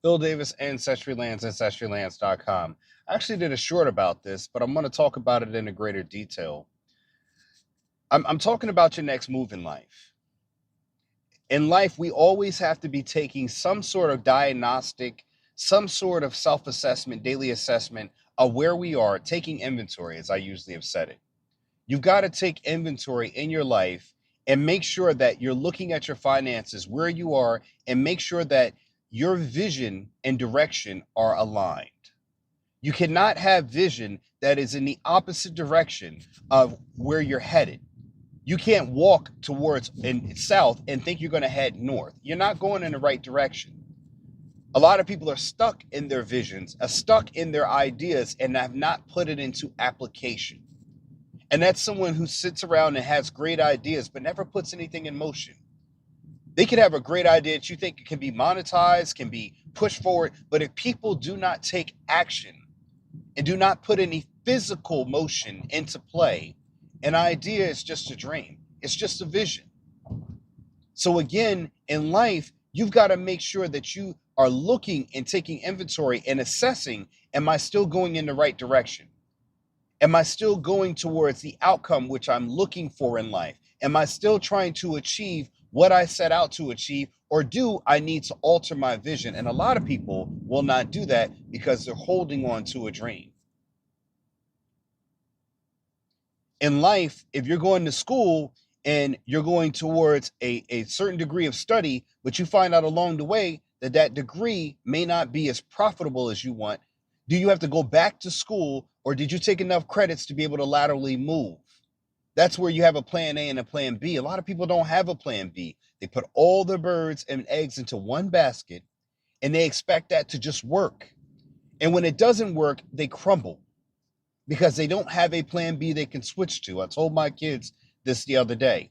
Bill Davis, Ancestry Lands, Ancestrylands.com. I actually did a short about this, but I'm going to talk about it in a greater detail. I'm talking about your next move in life. In life, we always have to be taking some sort of diagnostic, some sort of self assessment, daily assessment of where we are, taking inventory, as I usually have said it. You've got to take inventory in your life and make sure that you're looking at your finances, where you are, and make sure that your vision and direction are aligned. You cannot have vision that is in the opposite direction of where you're headed. You can't walk towards in south and think you're going to head north. You're not going in the right direction. A lot of people are stuck in their visions, are stuck in their ideas, and have not put it into application. And that's someone who sits around and has great ideas but never puts anything in motion. They could have a great idea that you think can be monetized, can be pushed forward, but if people do not take action and do not put any physical motion into play, an idea is just a dream. It's just a vision. So again, in life, you've got to make sure that you are looking and taking inventory and assessing, am I still going in the right direction? Am I still going towards the outcome which I'm looking for in life? Am I still trying to achieve what I set out to achieve? Or do I need to alter my vision? And a lot of people will not do that because they're holding on to a dream. In life, if you're going to school and you're going towards a certain degree of study, but you find out along the way that that degree may not be as profitable as you want, do you have to go back to school, or did you take enough credits to be able to laterally move? That's where you have a plan A and a plan B. A lot of people don't have a plan B. They put all their birds and eggs into one basket and they expect that to just work. And when it doesn't work, they crumble because they don't have a plan B they can switch to. I told my kids this the other day.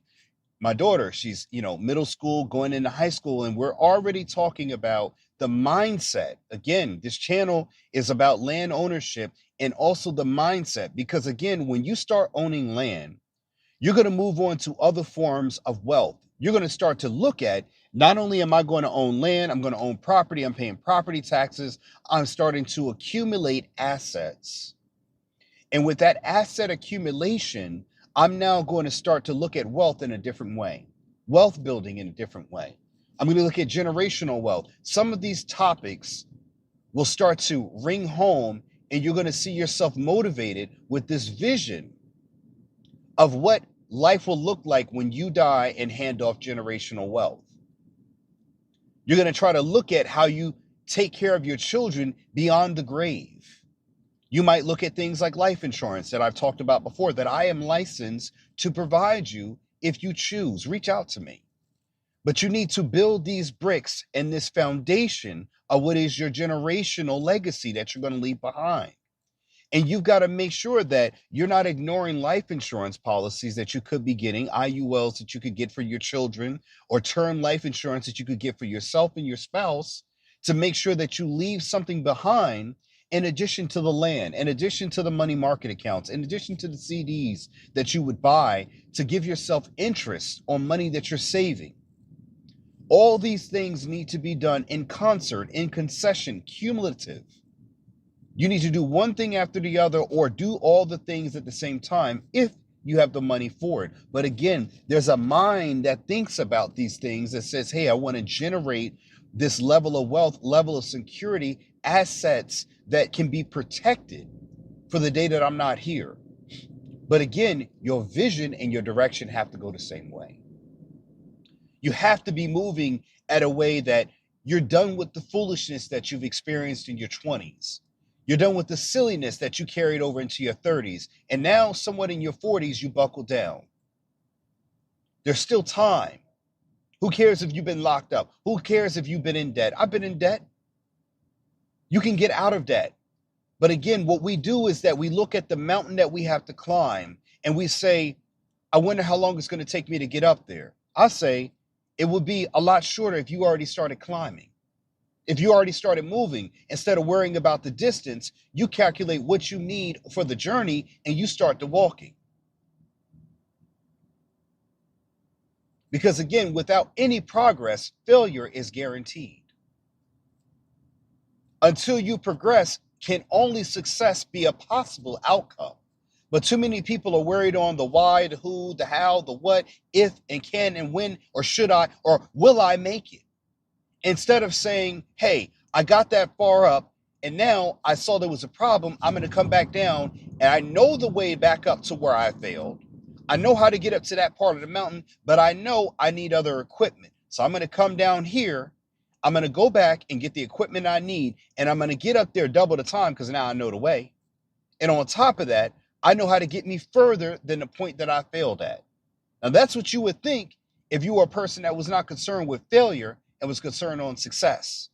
My daughter, she's, middle school, going into high school, and we're already talking about the mindset. Again, this channel is about land ownership and also the mindset, because again, when you start owning land, you're going to move on to other forms of wealth. You're going to start to look at, not only am I going to own land, I'm going to own property, I'm paying property taxes, I'm starting to accumulate assets. And with that asset accumulation, I'm now going to start to look at wealth in a different way, wealth building in a different way. I'm going to look at generational wealth. Some of these topics will start to ring home, and you're going to see yourself motivated with this vision of what life will look like when you die and hand off generational wealth. You're going to try to look at how you take care of your children beyond the grave. You might look at things like life insurance that I've talked about before, that I am licensed to provide you if you choose. Reach out to me. But you need to build these bricks and this foundation of what is your generational legacy that you're going to leave behind. And you've got to make sure that you're not ignoring life insurance policies that you could be getting, IULs that you could get for your children, or term life insurance that you could get for yourself and your spouse, to make sure that you leave something behind in addition to the land, in addition to the money market accounts, in addition to the CDs that you would buy to give yourself interest on money that you're saving. All these things need to be done in concert, in concession, cumulative. You need to do one thing after the other, or do all the things at the same time if you have the money for it. But again, there's a mind that thinks about these things that says, hey, I want to generate this level of wealth, level of security, assets that can be protected for the day that I'm not here. But again, your vision and your direction have to go the same way. You have to be moving at a way that you're done with the foolishness that you've experienced in your 20s. You're done with the silliness that you carried over into your 30s. And now, somewhat in your 40s, you buckle down. There's still time. Who cares if you've been locked up? Who cares if you've been in debt? I've been in debt. You can get out of debt. But again, what we do is that we look at the mountain that we have to climb and we say, I wonder how long it's going to take me to get up there. I say it would be a lot shorter if you already started climbing. If you already started moving, instead of worrying about the distance, you calculate what you need for the journey and you start the walking. Because again, without any progress, failure is guaranteed. Until you progress, can only success be a possible outcome. But too many people are worried on the why, the who, the how, the what, if and can and when, or should I, or will I make it? Instead of saying, hey, I got that far up and now I saw there was a problem. I'm going to come back down and I know the way back up to where I failed. I know how to get up to that part of the mountain, but I know I need other equipment. So I'm going to come down here. I'm going to go back and get the equipment I need, and I'm going to get up there double the time because now I know the way. And on top of that, I know how to get me further than the point that I failed at. Now, that's what you would think if you were a person that was not concerned with failure and was concerned on success.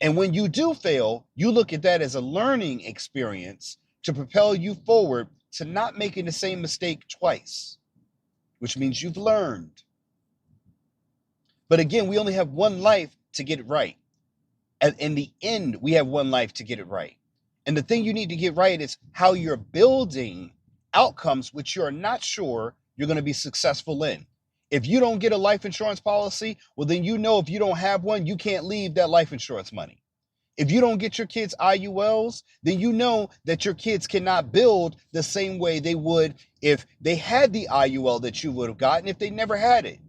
And when you do fail, you look at that as a learning experience to propel you forward to not making the same mistake twice, which means you've learned. But again, we only have one life to get it right. And in the end, we have one life to get it right. And the thing you need to get right is how you're building outcomes which you're not sure you're going to be successful in. If you don't get a life insurance policy, well, then you know if you don't have one, you can't leave that life insurance money. If you don't get your kids IULs, then you know that your kids cannot build the same way they would if they had the IUL that you would have gotten if they never had it.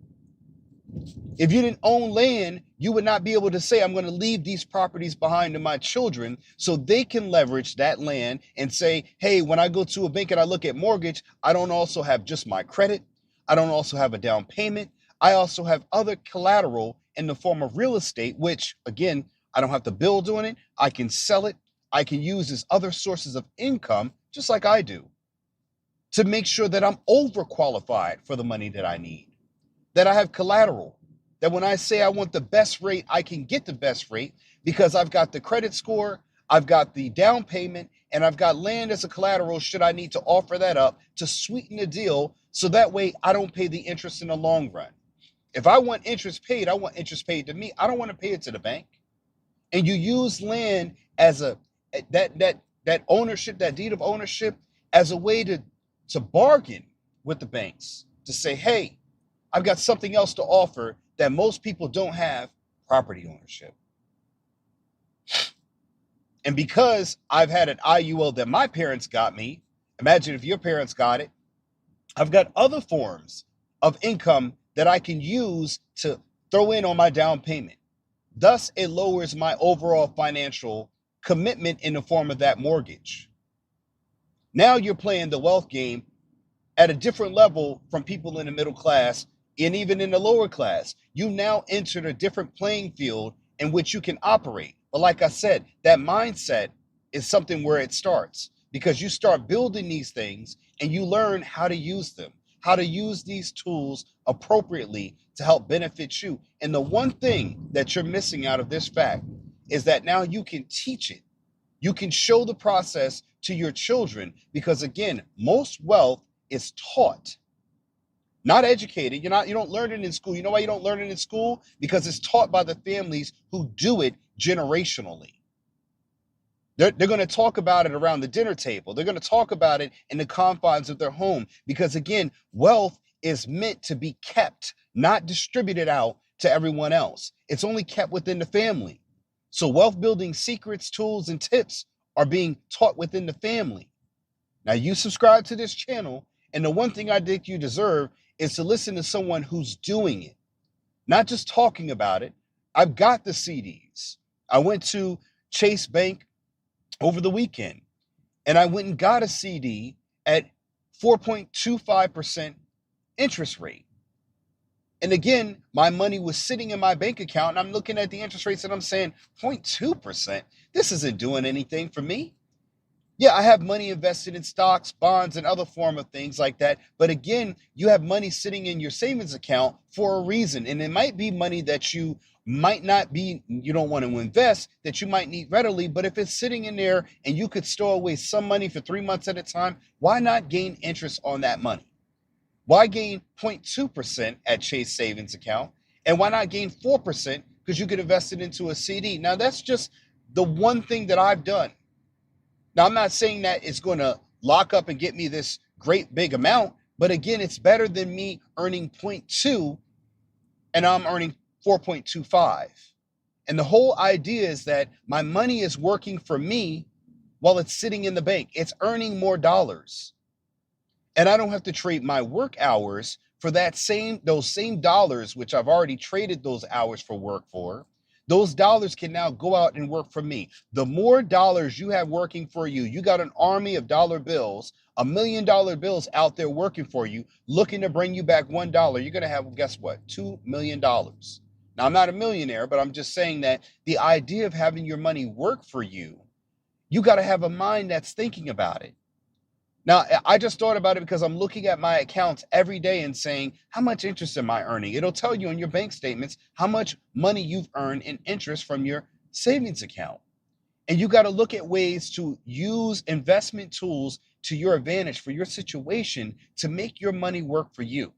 If you didn't own land, you would not be able to say, I'm going to leave these properties behind to my children so they can leverage that land and say, hey, when I go to a bank and I look at mortgage, I don't also have just my credit. I don't also have a down payment. I also have other collateral in the form of real estate, which, again, I don't have to build on it. I can sell it. I can use as other sources of income, just like I do, to make sure that I'm overqualified for the money that I need, that I have collateral, that when I say I want the best rate, I can get the best rate because I've got the credit score, I've got the down payment, and I've got land as a collateral should I need to offer that up to sweeten the deal so that way I don't pay the interest in the long run. If I want interest paid, I want interest paid to me. I don't want to pay it to the bank. And you use land as that ownership, that deed of ownership, as a way to bargain with the banks to say, hey, I've got something else to offer that most people don't have: property ownership. And because I've had an IUL that my parents got me, imagine if your parents got it, I've got other forms of income that I can use to throw in on my down payment. Thus, it lowers my overall financial commitment in the form of that mortgage. Now you're playing the wealth game at a different level from people in the middle class and even in the lower class. You now entered a different playing field in which you can operate. But like I said, that mindset is something where it starts, because you start building these things and you learn how to use them, how to use these tools appropriately to help benefit you. And the one thing that you're missing out of this fact is that now you can teach it. You can show the process to your children, because again, most wealth is taught, not educated. You don't learn it in school. You know why you don't learn it in school? Because it's taught by the families who do it generationally. They're going to talk about it around the dinner table. They're going to talk about it in the confines of their home, because again, wealth is meant to be kept, not distributed out to everyone else. It's only kept within the family. So wealth building secrets, tools, and tips are being taught within the family. Now, you subscribe to this channel, and the one thing I think you deserve is to listen to someone who's doing it, not just talking about it. I've got the CDs. I went to Chase Bank over the weekend, and I went and got a CD at 4.25% interest rate. And again, my money was sitting in my bank account, and I'm looking at the interest rates and I'm saying 0.2%. This isn't doing anything for me. Yeah, I have money invested in stocks, bonds, and other form of things like that. But again, you have money sitting in your savings account for a reason. And it might be money that you don't want to invest, that you might need readily. But if it's sitting in there and you could store away some money for 3 months at a time, why not gain interest on that money? Why gain 0.2% at Chase savings account? And why not gain 4%? Because you could invest it into a CD. Now, that's just the one thing that I've done. Now, I'm not saying that it's going to lock up and get me this great big amount, but again, it's better than me earning 0.2 and I'm earning 4.25. And the whole idea is that my money is working for me while it's sitting in the bank. It's earning more dollars. And I don't have to trade my work hours for those same dollars, which I've already traded those hours for work for. Those dollars can now go out and work for me. The more dollars you have working for you, you got an army of dollar bills, $1 million bills out there working for you, looking to bring you back $1. You're going to have, guess what? $2 million. Now, I'm not a millionaire, but I'm just saying that the idea of having your money work for you, you got to have a mind that's thinking about it. Now, I just thought about it because I'm looking at my accounts every day and saying, how much interest am I earning? It'll tell you in your bank statements how much money you've earned in interest from your savings account. And you got to look at ways to use investment tools to your advantage for your situation to make your money work for you.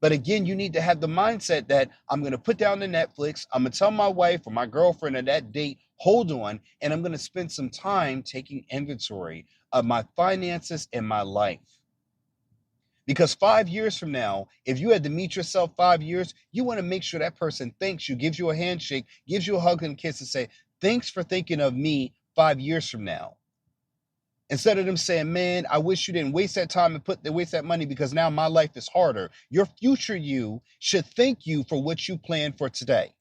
But again, you need to have the mindset that I'm going to put down the Netflix. I'm going to tell my wife or my girlfriend at that date, hold on, and I'm going to spend some time taking inventory of my finances and my life. Because 5 years from now, if you had to meet yourself 5 years, you want to make sure that person thanks you, gives you a handshake, gives you a hug and a kiss and say, thanks for thinking of me 5 years from now. Instead of them saying, man, I wish you didn't waste that time and waste that money because now my life is harder. Your future you should thank you for what you planned for today.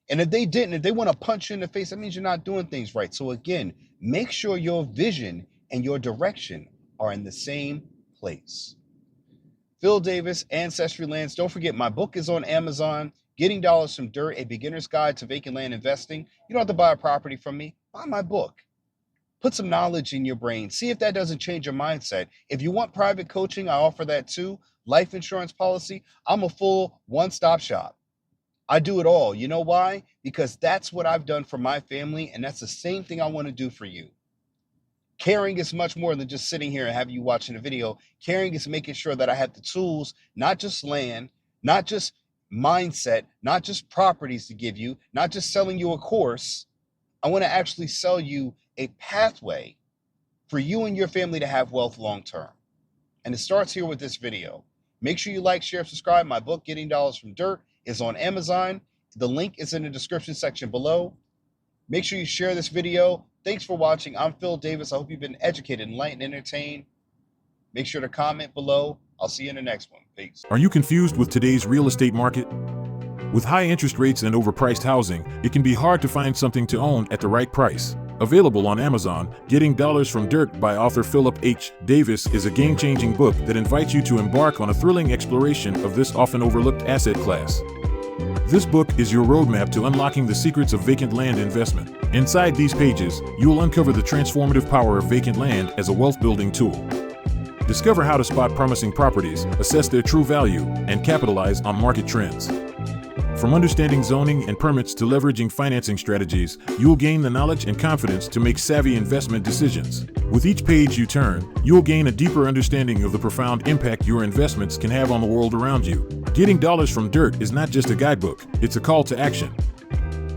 And if they didn't, if they want to punch you in the face, that means you're not doing things right. So again, make sure your vision and your direction are in the same place. Phil Davis, Ancestry Lands. Don't forget, my book is on Amazon, Getting Dollars from Dirt, A Beginner's Guide to Vacant Land Investing. You don't have to buy a property from me. Buy my book. Put some knowledge in your brain. See if that doesn't change your mindset. If you want private coaching, I offer that too. Life insurance policy. I'm a full one-stop shop. I do it all. You know why? Because that's what I've done for my family, and that's the same thing I want to do for you. Caring is much more than just sitting here and having you watching a video. Caring is making sure that I have the tools, not just land, not just mindset, not just properties to give you, not just selling you a course. I want to actually sell you a pathway for you and your family to have wealth long term. And it starts here with this video. Make sure you like, share, subscribe. My book, Getting Dollars from Dirt, is on Amazon. The link is in the description section below. Make sure you share this video. Thanks for watching. I'm Phil Davis. I hope you've been educated, enlightened, entertained. Make sure to comment below. I'll see you in the next one. Peace. Are you confused with today's real estate market? With high interest rates and overpriced housing, it can be hard to find something to own at the right price. Available on Amazon, Getting Dollars from Dirt by author Philip H. Davis is a game-changing book that invites you to embark on a thrilling exploration of this often overlooked asset class. This book is your roadmap to unlocking the secrets of vacant land investment. Inside these pages, you will uncover the transformative power of vacant land as a wealth-building tool. Discover how to spot promising properties, assess their true value, and capitalize on market trends. From understanding zoning and permits to leveraging financing strategies, you'll gain the knowledge and confidence to make savvy investment decisions. With each page you turn, you'll gain a deeper understanding of the profound impact your investments can have on the world around you. Getting Dollars from Dirt is not just a guidebook, it's a call to action.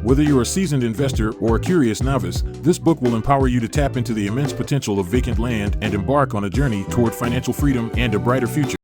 Whether you're a seasoned investor or a curious novice, this book will empower you to tap into the immense potential of vacant land and embark on a journey toward financial freedom and a brighter future.